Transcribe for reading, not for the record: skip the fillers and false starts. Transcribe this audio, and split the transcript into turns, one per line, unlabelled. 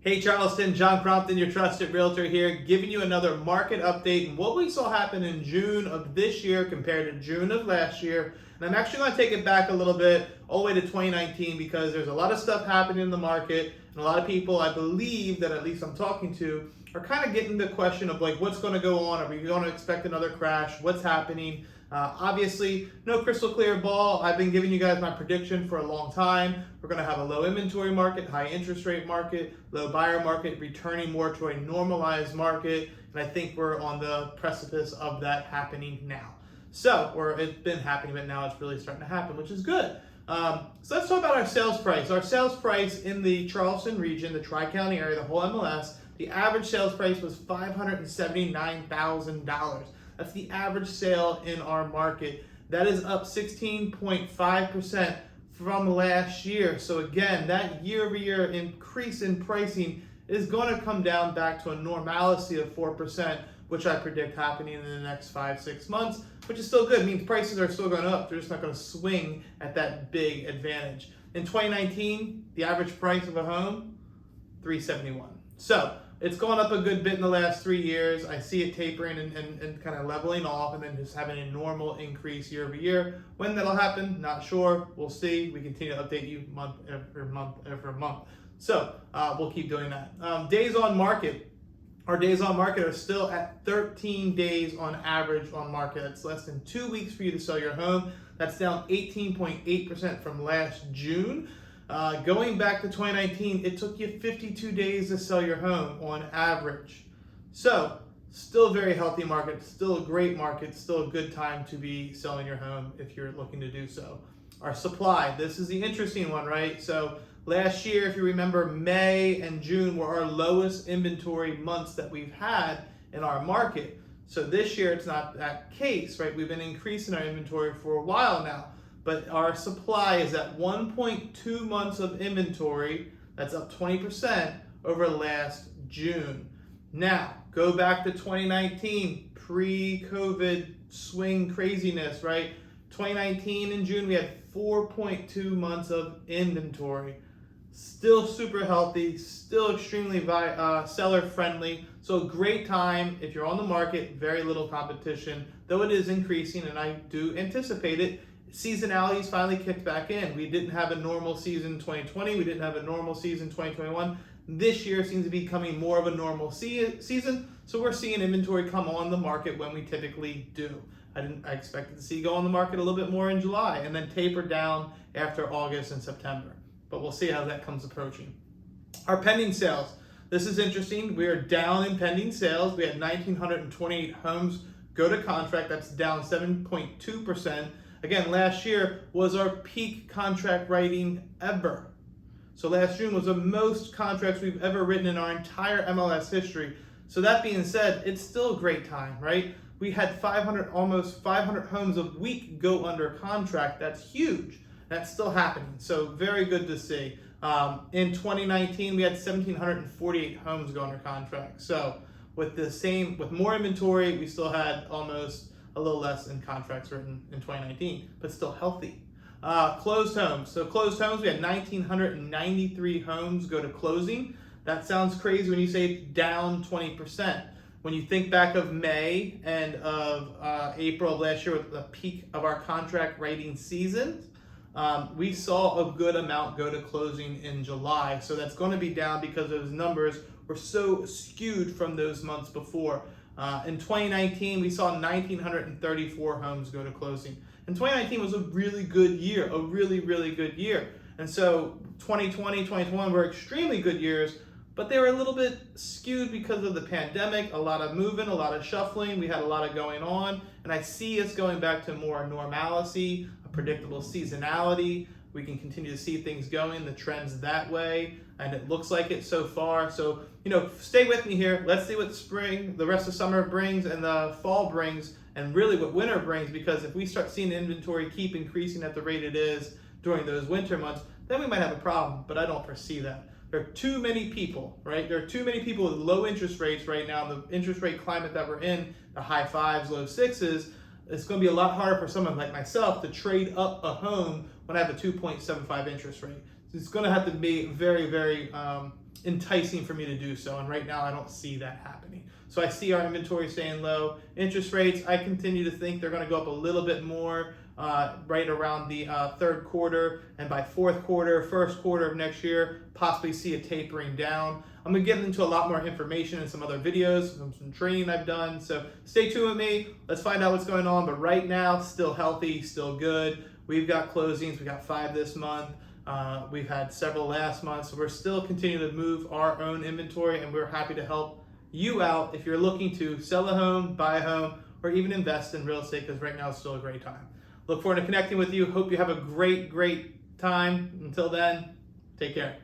Hey Charleston, John Crompton, your trusted realtor here, giving you another market update and what we saw happen in June of this year compared to June of last year. And I'm actually going to take it back a little bit, all the way to 2019, because there's a lot of stuff happening in the market, and a lot of people, I believe, that at least I'm talking to, are kind of getting the question of like, what's going to go on? Are we going to expect another crash? What's happening? Obviously, no crystal clear ball. I've been giving you guys my prediction for a long time. We're going to have a low inventory market, high interest rate market, low buyer market, returning more to a normalized market. And I think we're on the precipice of that happening now. Or it's been happening, but now it's really starting to happen, which is good. So let's talk about our sales price. Our sales price in the Charleston region, the Tri-County area, the whole MLS, the average sales price was $579,000. That's the average sale in our market. That is up 16.5% from last year. So again, that year-over-year increase in pricing is going to come down back to a normalcy of 4%, which I predict happening in the next 5-6 months, which is still good. It means prices are still going up. They're just not going to swing at that big advantage. In 2019, the average price of a home, $371. So it's gone up a good bit in the last 3 years. I see it tapering and kind of leveling off and then just having a normal increase year over year. When that'll happen, not sure. We'll see. We continue to update you month after month after month. So we'll keep doing that. Days on market. Our days on market are still at 13 days on average on market. That's less than 2 weeks for you to sell your home. That's down 18.8% from last June. Going back to 2019, it took you 52 days to sell your home on average. So, still a very healthy market, still a great market, still a good time to be selling your home if you're looking to do so. Our supply, this is the interesting one, right? So, last year, if you remember, May and June were our lowest inventory months that we've had in our market. So this year, it's not that case, right? We've been increasing our inventory for a while now. But our supply is at 1.2 months of inventory. That's up 20% over last June. Now, go back to 2019, pre-COVID swing craziness, right? 2019 in June, we had 4.2 months of inventory. Still super healthy, still extremely seller friendly. So a great time if you're on the market, very little competition, though it is increasing and I do anticipate it. Seasonality's finally kicked back in. We didn't have a normal season in 2020. We didn't have a normal season in 2021. This year seems to be becoming more of a normal season. So we're seeing inventory come on the market when we typically do. I expected to see go on the market a little bit more in July and then taper down after August and September. But we'll see how that comes approaching. Our pending sales. This is interesting. We are down in pending sales. We had 1,928 homes go to contract. That's down 7.2%. Again, last year was our peak contract writing ever. So last June was the most contracts we've ever written in our entire MLS history. So that being said, it's still a great time, right? We had almost 500 homes a week go under contract. That's huge. That's still happening. So very good to see. In 2019, we had 1,748 homes go under contract. So with more inventory, we still had almost a little less in contracts written in 2019, but still healthy. Closed homes. So closed homes, we had 1,993 homes go to closing. That sounds crazy when you say down 20%. When you think back of May and of April of last year with the peak of our contract writing season, we saw a good amount go to closing in July. So that's going to be down because those numbers were so skewed from those months before. In 2019, we saw 1,934 homes go to closing. And 2019 was a really good year, a really, really good year. And so 2020, 2021 were extremely good years, but they were a little bit skewed because of the pandemic, a lot of moving, a lot of shuffling. We had a lot of going on. And I see us going back to more normalcy, a predictable seasonality. We can continue to see things going, the trends that way, and it looks like it so far. So, stay with me here. Let's see what spring, the rest of summer brings, and the fall brings, and really what winter brings, because if we start seeing inventory keep increasing at the rate it is during those winter months, then we might have a problem, but I don't foresee that. There are too many people, right? There are too many people with low interest rates right now. The interest rate climate that we're in, the high 5s, low 6s, it's going to be a lot harder for someone like myself to trade up a home when I have a 2.75 interest rate. So it's going to have to be very, very enticing for me to do so. And right now I don't see that happening. So I see our inventory staying low. Interest rates, I continue to think they're going to go up a little bit more right around the third quarter, and by fourth quarter, first quarter of next year, possibly see a tapering down. I'm going to get into a lot more information in some other videos, some training I've done. So stay tuned with me. Let's find out what's going on. But right now, still healthy, still good. We've got closings. We got 5 this month. We've had several last month. So we're still continuing to move our own inventory, and we're happy to help you out if you're looking to sell a home, buy a home, or even invest in real estate, because right now is still a great time. Look forward to connecting with you. Hope you have a great time. Until then, take care.